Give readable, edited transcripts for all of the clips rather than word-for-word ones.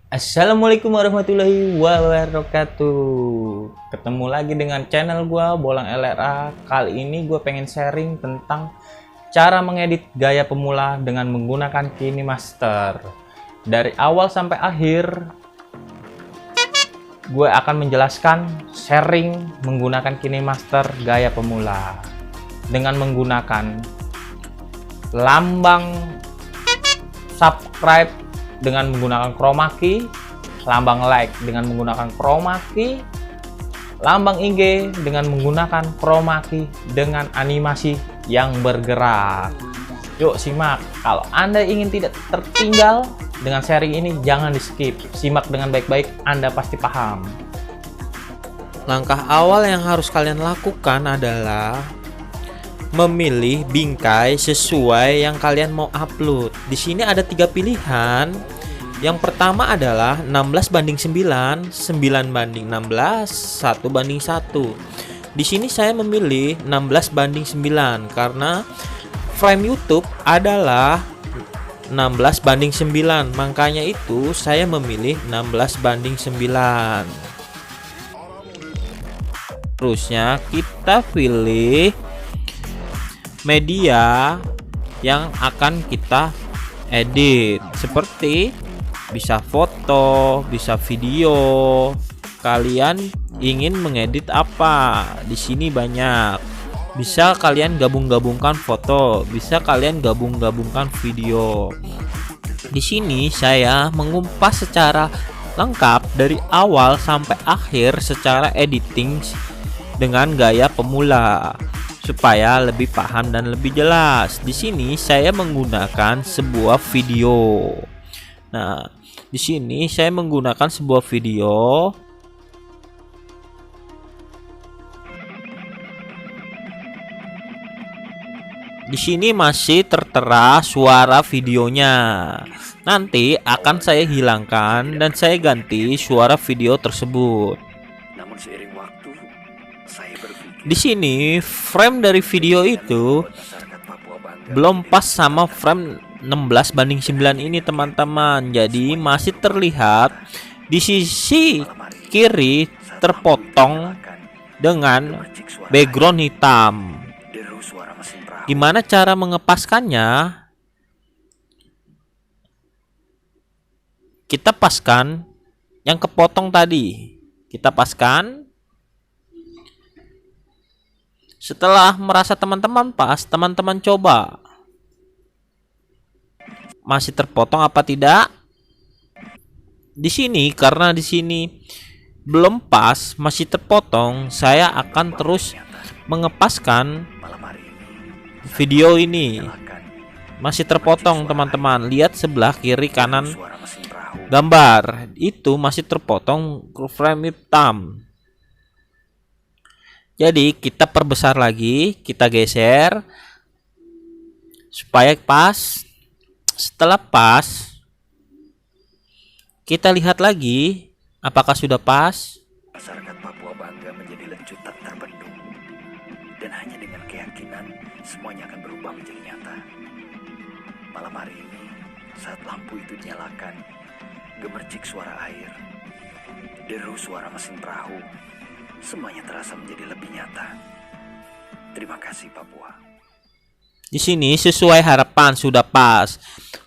Assalamualaikum warahmatullahi wabarakatuh. Ketemu lagi dengan channel gua Bolang LRA. Kali ini gue pengen sharing tentang cara mengedit gaya pemula dengan menggunakan KineMaster. Dari awal sampai akhir gue akan menjelaskan sharing menggunakan KineMaster gaya pemula dengan menggunakan lambang subscribe dengan menggunakan chroma key, lambang like dengan menggunakan chroma key, lambang IG dengan menggunakan chroma key dengan animasi yang bergerak. Yuk simak. Kalau Anda ingin tidak tertinggal dengan sharing ini, jangan di skip, simak dengan baik-baik, Anda pasti paham. Langkah awal yang harus kalian lakukan adalah memilih bingkai sesuai yang kalian mau upload. Di sini ada 3 pilihan. Yang pertama adalah 16:9, 9:16, 1:1. Di sini saya memilih 16:9 karena frame YouTube adalah 16:9. Makanya itu saya memilih 16:9. Terusnya kita pilih media yang akan kita edit, seperti bisa foto, bisa video. Kalian ingin mengedit apa? Di sini banyak. Bisa kalian gabung-gabungkan foto, bisa kalian gabung-gabungkan video. Di sini saya mengumpas secara lengkap dari awal sampai akhir secara editing dengan gaya pemula, supaya lebih paham dan lebih jelas. Di sini saya menggunakan sebuah video. Nah, di sini saya menggunakan sebuah video. Di sini masih tertera suara videonya. Nanti akan saya hilangkan dan saya ganti suara video tersebut. Namun seiring waktu, saya berpikir Di sini frame dari video itu masyarakat Papua bangga belum pas sama frame 16:9 ini, teman-teman. Jadi masih terlihat di sisi kiri terpotong dengan mercik suara background hitam. deru suara mesin perahu. Gimana cara mengepaskannya? Kita paskan yang kepotong tadi. Kita paskan. Setelah merasa teman-teman pas, teman-teman coba. Masih terpotong apa tidak? Di sini karena di sini belum pas, masih terpotong, saya akan terus mengepaskan Malam hari ini video ini. akan Masih terpotong, teman-teman. Lihat sebelah kiri kanan suara mesin perahu. gambar. Itu masih terpotong frame hitam. Jadi kita perbesar lagi, kita geser supaya pas. Setelah pas, kita lihat lagi apakah sudah pas. Masyarakat Papua bangga menjadi lecut tak terbendung. Dan hanya dengan keyakinan semuanya akan berubah menjadi nyata. Malam hari ini, saat lampu itu dinyalakan, gemercik suara air, deru suara mesin perahu, semuanya terasa menjadi lebih nyata. Terima kasih Papua. Di sini sesuai harapan sudah pas.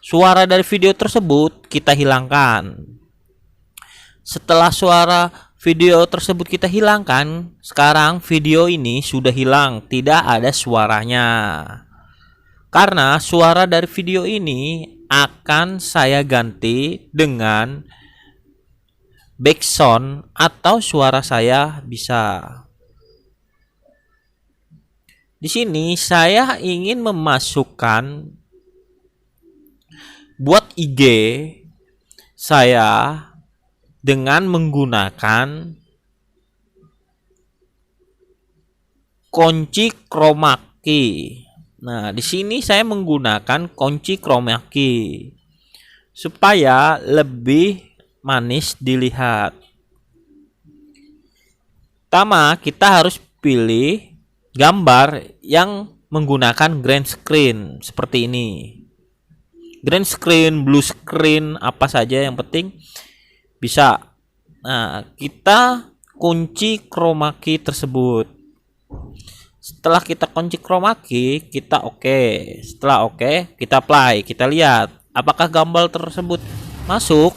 Suara dari video tersebut kita hilangkan. Setelah suara video tersebut kita hilangkan, sekarang video ini sudah hilang, tidak ada suaranya. Karena suara dari video ini akan saya ganti dengan backsound atau suara saya bisa. Di sini saya ingin memasukkan buat IG saya dengan menggunakan kunci chroma key. Nah, di sini saya menggunakan kunci chroma key supaya lebih manis dilihat. Pertama, kita harus pilih gambar yang menggunakan green screen seperti ini. Green screen, blue screen, apa saja yang penting Bisa. Nah, kita kunci chroma key tersebut. Setelah kita kunci chroma key, kita oke. Setelah oke, kita apply. Kita lihat apakah gambar tersebut masuk.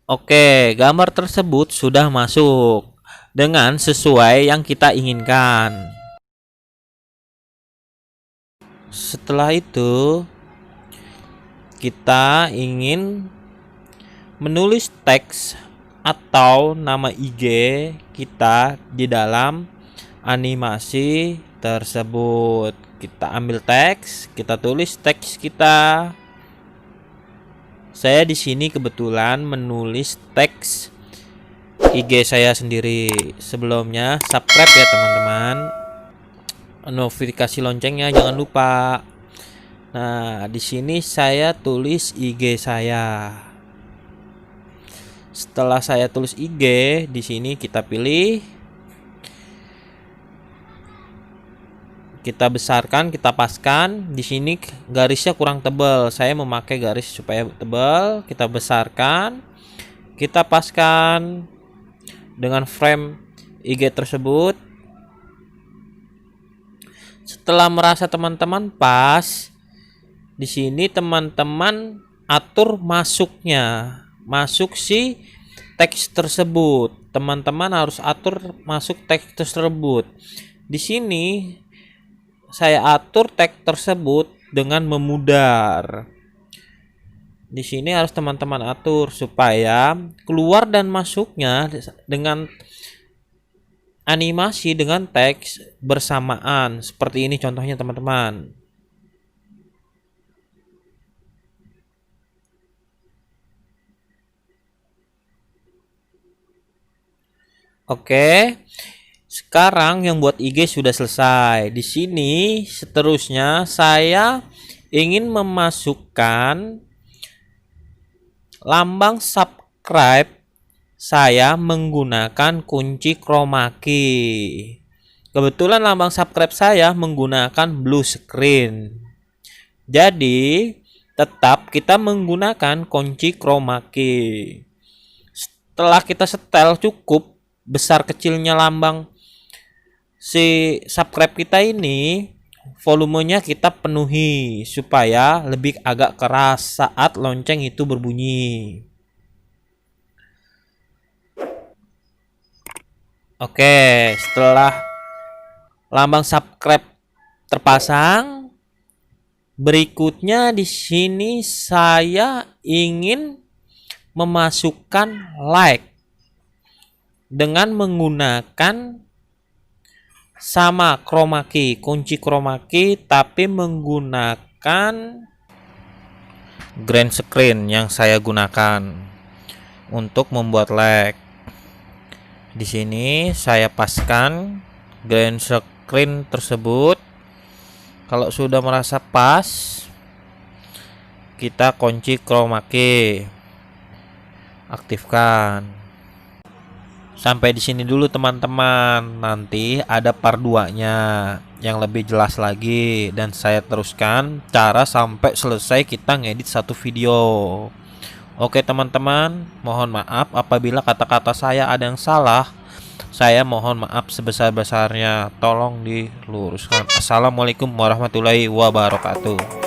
Oke, gambar tersebut sudah masuk dengan sesuai yang kita inginkan. Setelah itu, kita ingin menulis teks atau nama IG kita di dalam animasi tersebut. Kita ambil teks, kita tulis teks kita. Saya di sini kebetulan menulis teks IG saya sendiri. Sebelumnya subscribe ya teman-teman. Notifikasi loncengnya jangan lupa. Nah, di sini saya tulis IG saya. Setelah saya tulis IG, di sini kita pilih. Kita besarkan, kita paskan. Di sini garisnya kurang tebal. Saya memakai garis supaya tebal. Kita besarkan. Kita paskan dengan frame IG tersebut. Setelah merasa teman-teman pas, di sini teman-teman atur masuknya. Masuk si teks tersebut. Teman-teman harus atur masuk teks tersebut. Di sini saya atur teks tersebut dengan memudar. Di sini harus teman-teman atur supaya keluar dan masuknya dengan animasi dengan teks bersamaan. Seperti ini contohnya teman-teman. Oke. Sekarang yang buat IG sudah selesai. Di sini seterusnya saya ingin memasukkan lambang subscribe saya menggunakan kunci chroma key. Kebetulan lambang subscribe saya menggunakan blue screen. Jadi tetap kita menggunakan kunci chroma key. Setelah kita setel cukup besar kecilnya lambang si subscribe kita ini, volumenya kita penuhi supaya lebih agak keras saat lonceng itu berbunyi. Oke, setelah lambang subscribe terpasang, berikutnya di sini saya ingin memasukkan like dengan menggunakan sama chroma key, kunci chroma key, tapi menggunakan green screen yang saya gunakan untuk membuat like. Di sini saya paskan green screen tersebut. Kalau sudah merasa pas, kita kunci chroma key, aktifkan. Sampai di sini dulu teman-teman. Nanti ada part 2-nya yang lebih jelas lagi dan saya teruskan cara sampai selesai kita ngedit satu video. Oke teman-teman, mohon maaf apabila kata-kata saya ada yang salah. Saya mohon maaf sebesar-besarnya. Tolong diluruskan. Assalamualaikum warahmatullahi wabarakatuh.